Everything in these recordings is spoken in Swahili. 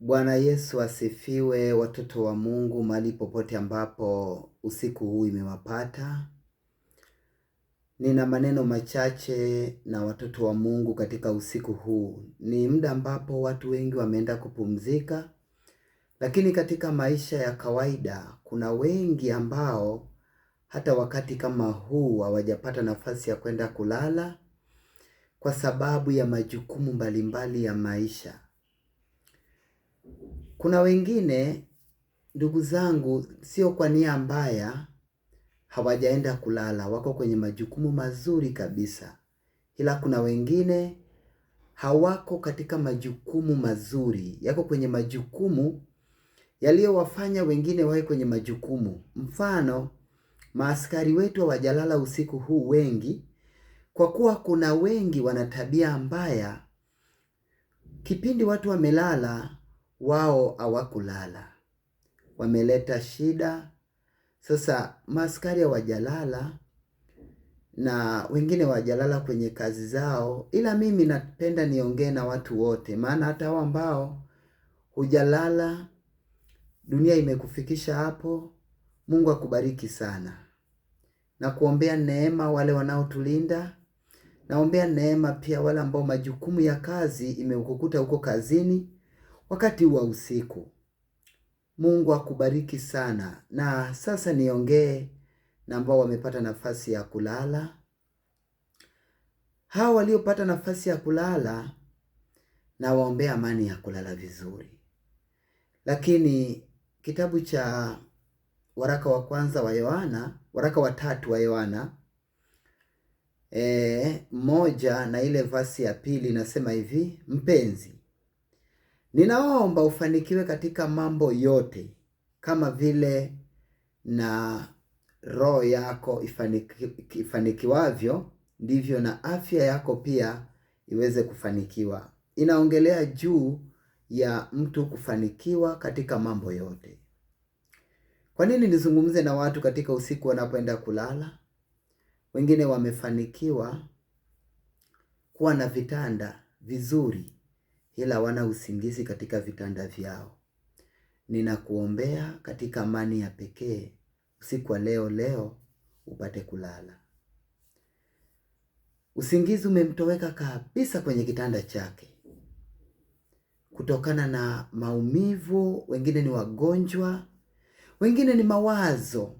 Bwana Yesu asifiwe, watoto wa Mungu mahali popote ambapo usiku huu imewapata. Nina maneno machache na watoto wa Mungu katika usiku huu. Ni muda ambapo watu wengi wameenda kupumzika, lakini katika maisha ya kawaida kuna wengi ambao hata wakati kama huu hawajapata nafasi ya kwenda kulala kwa sababu ya majukumu mbalimbali ya maisha. Kuna wengine ndugu zangu, sio kwa nia mbaya, hawajaenda kulala, wako kwenye majukumu mazuri kabisa. Ila kuna wengine hawako katika majukumu mazuri, yako kwenye majukumu yaliyowafanya wengine wawe kwenye majukumu. Mfano, maaskari wetu hawajalala usiku huu wengi, kwa kuwa kuna wengi wana tabia mbaya. Kipindi watu wamelala, wao hawakulala, wameleta shida. Sasa maaskari hawajalala na wengine hawajalala kwenye kazi zao, ila mimi napenda niongee na watu wote, maana hata hao ambao hujalala, dunia imekufikisha hapo. Mungu akubariki sana, na kuombea neema wale wanaotulinda. Naombea neema pia wale ambao majukumu ya kazi imekukuta huko kazini wakati wa usiku. Mungu akubariki sana. Na sasa niongee na ambao wamepata nafasi ya kulala. Hao waliopata nafasi ya kulala na waombea amani ya kulala vizuri. Lakini kitabu cha waraka wa kwanza wa Yohana, waraka wa 3 wa Yohana, moja na ile vasi ya 2 inasema hivi: mpenzi, ninaomba ufanikiwe katika mambo yote kama vile na roho yako ifanikiwavyo, ndivyo na afya yako pia iweze kufanikiwa. Inaongelea juu ya mtu kufanikiwa katika mambo yote. Kwa nini nizungumze na watu katika usiku wanapoenda kulala? Wengine wamefanikiwa kuwa na vitanda vizuri, ila wana usingizi katika vitanda vyao. Ninakuombea katika amani ya pekee usiku wa leo upate kulala. Usingizi umemtoweka kabisa kwenye kitanda chake kutokana na maumivu, wengine ni wagonjwa, wengine ni mawazo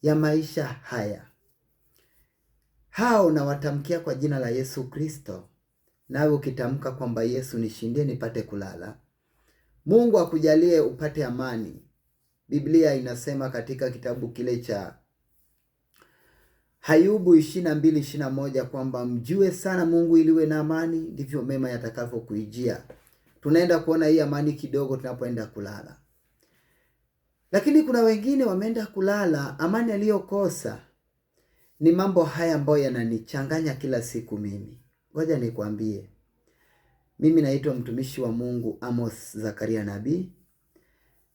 ya maisha haya. Hao na watamkia kwa jina la Yesu Kristo. Nawe ukitamka kwamba Yesu, nishindie nipate kulala, Mungu akujalie upate amani. Biblia inasema katika kitabu kile cha Ayubu 22:21 kwamba mjue sana Mungu ili uwe na amani, ndivyo mema yatakavyokuijia. Tunaenda kuona hii amani kidogo tunapoenda kulala. Lakini kuna wengine wameenda kulala, amani aliyokosa ni mambo haya ambayo yananichanganya kila siku mimi. Ngoja nikwambie. Mimi naitwa mtumishi wa Mungu Amos Zakaria Nabii.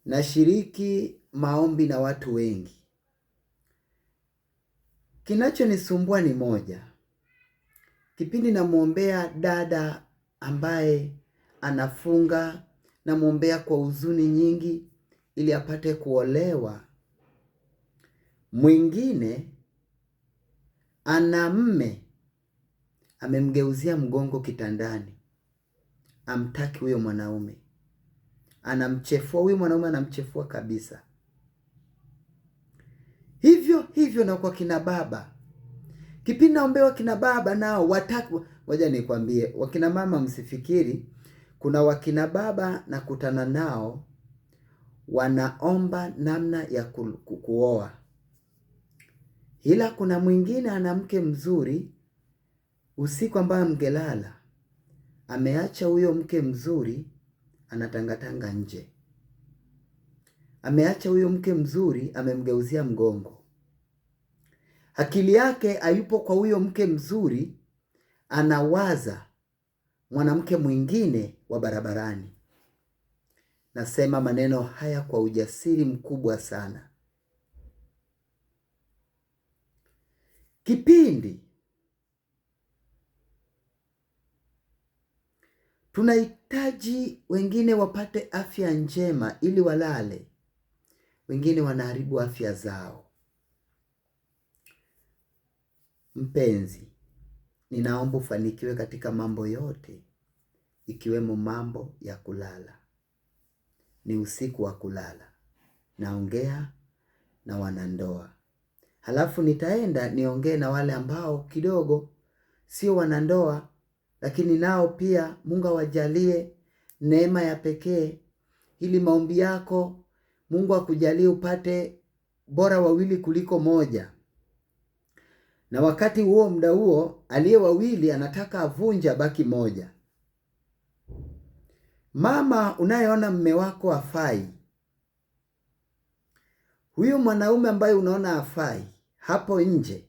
Nashiriki maombi na watu wengi. Kinachonisumbua ni moja. Kipindi namuombea dada ambaye anafunga, namuombea kwa huzuni nyingi ili apate kuolewa. Mwingine ana mme amemgeuzia mgongo kitandani, amtaki huyo mwanaume, anamchefua huyo mwanaume, anamchefua kabisa. Hivyo na kwa kina baba. Kipindi naombewa kina baba nao wataki. Ngoja nikwambie, wakina mama msifikiri kuna wakina baba nakutana nao wanaomba namna ya kuoa. Ila kuna mwingine ana mke mzuri, usiku ambao mngelala ameacha huyo mke mzuri, anatangatanga nje. Ameacha huyo mke mzuri, amemgeuzia mgongo. Akili yake hayupo kwa huyo mke mzuri, anawaza mwanamke mwingine wa barabarani. Nasema maneno haya kwa ujasiri mkubwa sana. Kipindi Tunahitaji wengine wapate afya njema ili walale. Wengine wanaharibu afya zao. Mpenzi, ninaomba ufanikiwe katika mambo yote, ikiwemo mambo ya kulala. Ni usiku wa kulala. Naongea na wanandoa. Halafu nitaenda niongee na wale ambao kidogo sio wanandoa, lakini nao pia Mungu awajalie neema ya pekee, ili maombi yako Mungu akujalie upate bora wawili kuliko moja. Na wakati huo, muda huo, aliye wawili anataka avunja baki moja. Mama unayeona mme wako hafai, huyo mwanaume ambaye unaona hafai hapo nje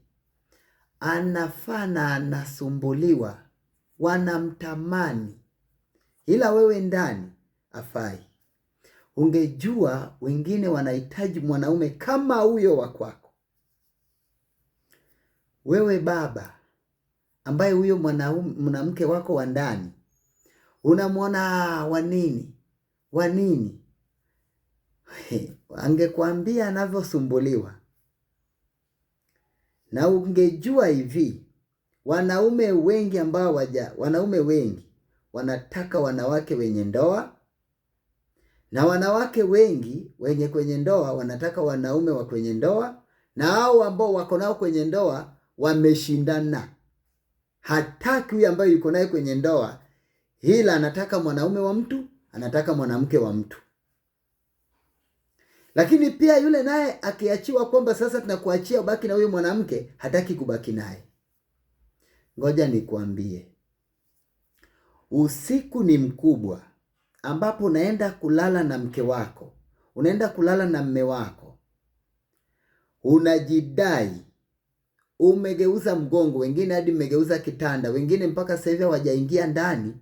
anafaa na anasumbuliwa, wanamtamani, ila wewe ndani hafai. Ungejua wengine wanahitaji mwanaume kama huyo wa kwako. Wewe baba ambaye huyo mwanamke wako wa ndani unamwona wa nini, angekwambia anavyosumbuliwa. Na ungejua hivi, wanaume wengi wanataka wanawake wenye ndoa, na wanawake wengi wenye kwenye ndoa wanataka wanaume wa kwenye ndoa, na hao ambao wako nao kwenye ndoa wameshindana. Hataki huyu ambaye yuko naye kwenye ndoa, ila anataka mwanaume wa mtu, anataka mwanamke wa mtu. Lakini pia yule naye akiachiwa kwamba sasa tunakuachia ubaki na huyo mwanamke, hataki kubaki naye. Ngoja nikwambie, usiku ni mkubwa ambapo unaenda kulala na mke wako, unaenda kulala na mme wako, unajidai umegeuza mgongo, wengine hadi mmegeuza kitanda, wengine mpaka sasa hivi hawajaingia ndani,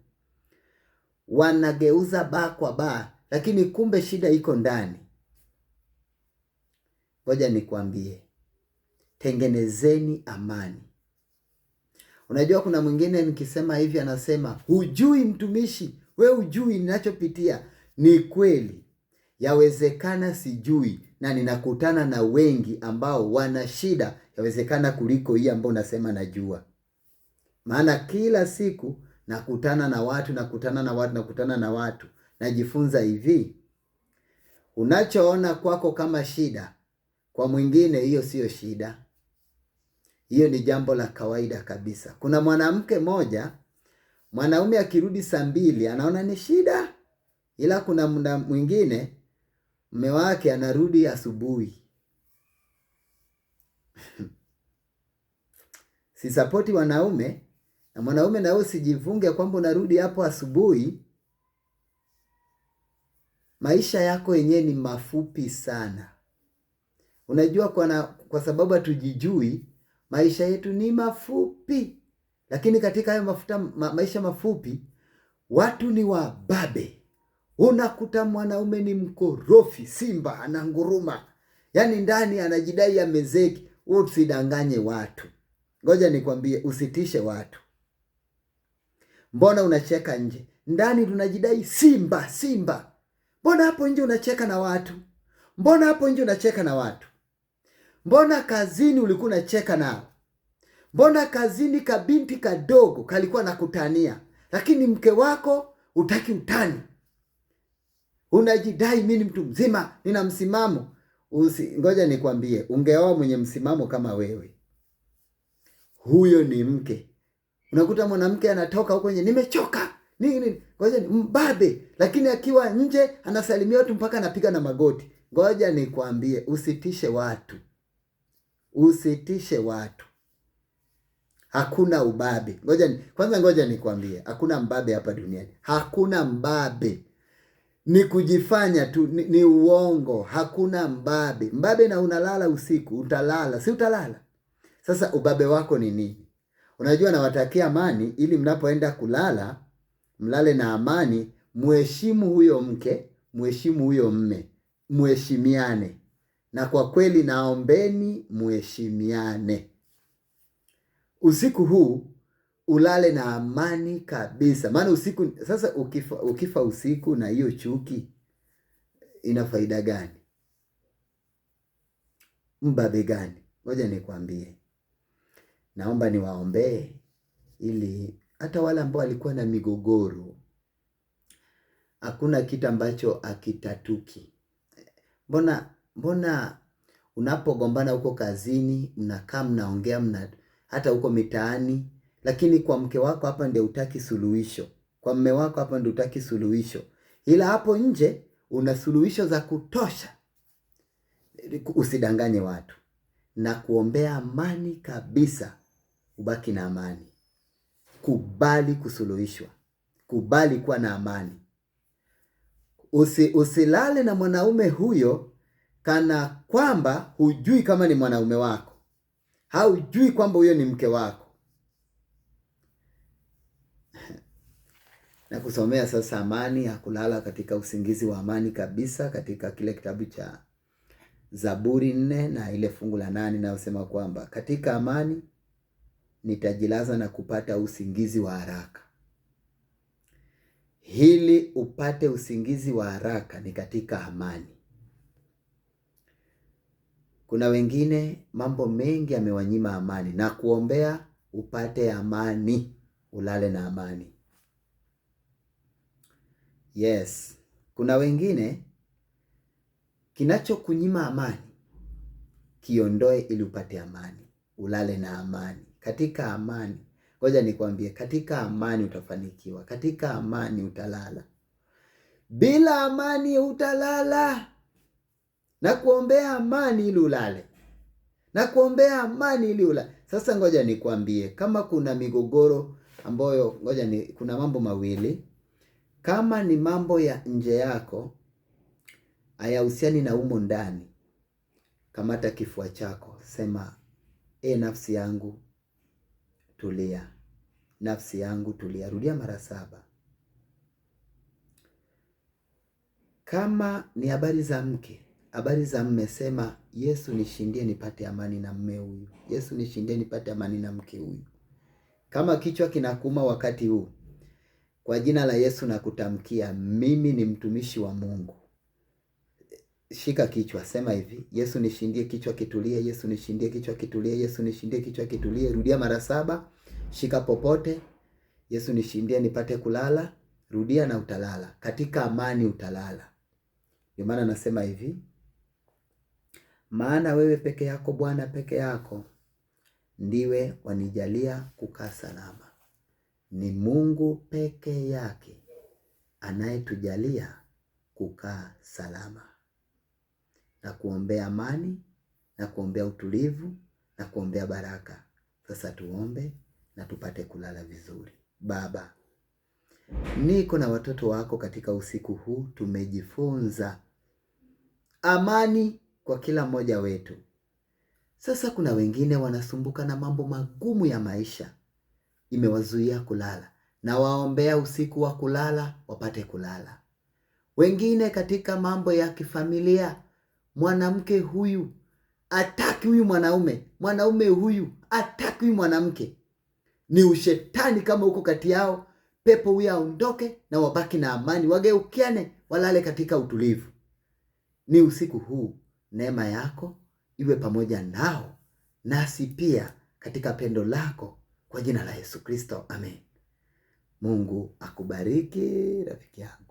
wanageuza baa kwa baa, lakini kumbe shida iko ndani. Ngoja nikwambie, tengenezeni amani. Unajua kuna mwingine nikisema hivi anasema, hujui mtumishi, we hujui ninachopitia. Ni kweli, yawezekana sijui, na ninakutana na wengi ambao wana shida yawezekana kuliko hii ambao nasema najua. Maana kila siku nakutana na watu. Najifunza hivi, unachoona kwako kama shida, kwa mwingine hiyo sio shida. Hiyo ni jambo la kawaida kabisa. Kuna mwanamke moja, mwanaume akirudi saa 2 anaona ni shida, ila kuna muda mwingine mume wake anarudi asubuhi. Sisapoti wanaume, na mwanaume na wewe usijivunge kwamba unarudi hapo asubuhi. Maisha yako yenyewe ni mafupi sana. Unajua kwa sababu hatujijui, maisha yetu ni mafupi. Lakini katika hayo maisha mafupi, watu ni wababe. Unakuta mwanaume ni mkorofi, simba ananguruma, yaani ndani anajidai amezeki. Usidanganye watu. Ngoja nikwambie, usitishe watu. Mbona unacheka nje? Ndani tunajidai simba. Mbona hapo nje unacheka na watu? Mbona kazini ulikuwa unacheka nao? Mbona kazini kabinti kadogo kalikuwa nakutania, lakini mke wako hutaki utani? Unajidai mimi ni mtu mzima, nina msimamo. Ngoja nikwambie, ungeoa mwenye msimamo kama wewe. Huyo ni mke. Unakuta mwanamke anatoka huko nje, nimechoka. Nini? Ngoja ni mbabe, lakini akiwa nje anasalimia watu mpaka anapiga na magoti. Ngoja nikwambie, usitishe watu. Hakuna ubabe. Ngoja nikwambie, hakuna mbabe hapa duniani. Hakuna mbabe. Ni kujifanya tu, ni uongo. Hakuna mbabe. Mbabe na unalala usiku, utalala, si utalala. Sasa ubabe wako ni nini? Unajua nawatakia amani, ili mnapoenda kulala mlale na amani. Mheshimu huyo mke, mheshimu huyo mme, mheshimiane. Na kwa kweli naombeni mheshimiane. Usiku huu ulale na amani kabisa. Maana usiku sasa, ukifa usiku na hiyo chuki, ina faida gani? Mbabe gani? Ngoja nikwambie. Naomba niwaombee ili hata wale ambao walikuwa na migogoro, hakuna kitu ambacho akitatuki. Mbona unapogombana huko kazini, mnakaa mnaongea, hata huko mitaani, lakini kwa mke wako hapa ndio hutaki suluhisho. Kwa mume wako hapa ndio hutaki suluhisho. Ila hapo nje una suluhisho za kutosha. Usidanganye watu. Na kuombea amani kabisa. Ubaki na amani. Kubali kusuluhishwa. Kubali kuwa na amani. Usilale na mwanaume huyo kana kwamba hujui kama ni mwanaume wako. Haujui kwamba huyo ni mke wako. Na kusomea sasa amani ya kulala katika usingizi wa amani kabisa, katika kile kitabu cha Zaburi 4 na ile fungu la 8 inayosema kwamba katika amani nitajilaza na kupata usingizi wa haraka. Hili upate usingizi wa haraka ni katika amani. Kuna wengine mambo mengi yamewanyima amani, na kuombea upate amani, ulale na amani. Yes, kuna wengine kinachokunyima amani kiondoe ili upate amani, ulale na amani. Katika amani, ngoja nikwambie, katika amani utafanikiwa, katika amani utalala. Bila amani utalala. Na kuombea amani ili ulale. Na kuombea amani ili ulale. Sasa ngoja nikwambie, kama kuna migogoro ambayo, kuna mambo mawili. Kama ni mambo ya nje yako, hayahusiani na umo ndani, kamata kifua chako, sema, nafsi yangu tulia. Nafsi yangu tulia. Rudia mara 7. Kama ni habari za mke, habari za mme, sema, Yesu nishindie nipate amani na mme huyu. Yesu nishindie nipate amani na mke huyu. Kama kichwa kinakuuma wakati huu, kwa jina la Yesu nakutamkia, mimi ni mtumishi wa Mungu. Shika kichwa, sema hivi, Yesu nishindie kichwa kitulie, Yesu nishindie kichwa kitulie, Yesu nishindie kichwa kitulie. Rudia mara 7. Shika popote. Yesu nishindie nipate kulala. Rudia na utalala. Katika amani utalala. Ndio maana nasema hivi, maana wewe peke yako Bwana, peke yako ndiwe wanijalia kukaa salama. Ni Mungu peke yake anayetujalia kukaa salama. Na kuombea amani, na kuombea utulivu, na kuombea baraka. Sasa tuombe na tupate kulala vizuri. Baba, niko na watoto wako katika usiku huu, tumejifunza amani kwa kila mmoja wetu. Sasa kuna wengine wanasumbuka na mambo magumu ya maisha, imewazuia kulala, na waombea usiku wa kulala wapate kulala. Wengine katika mambo ya kifamilia, mwanamke huyu ataki huyu mwanaume, mwanaume huyu ataki huyu mwanamke. Ni ushetani kama uko kati yao, pepo huyu aondoke na wabaki na amani, wageukiane, walale katika utulivu. Ni usiku huu neema yako iwe pamoja nao, nasi pia katika pendo lako, kwa jina la Yesu Kristo, amen. Mungu akubariki rafiki yangu.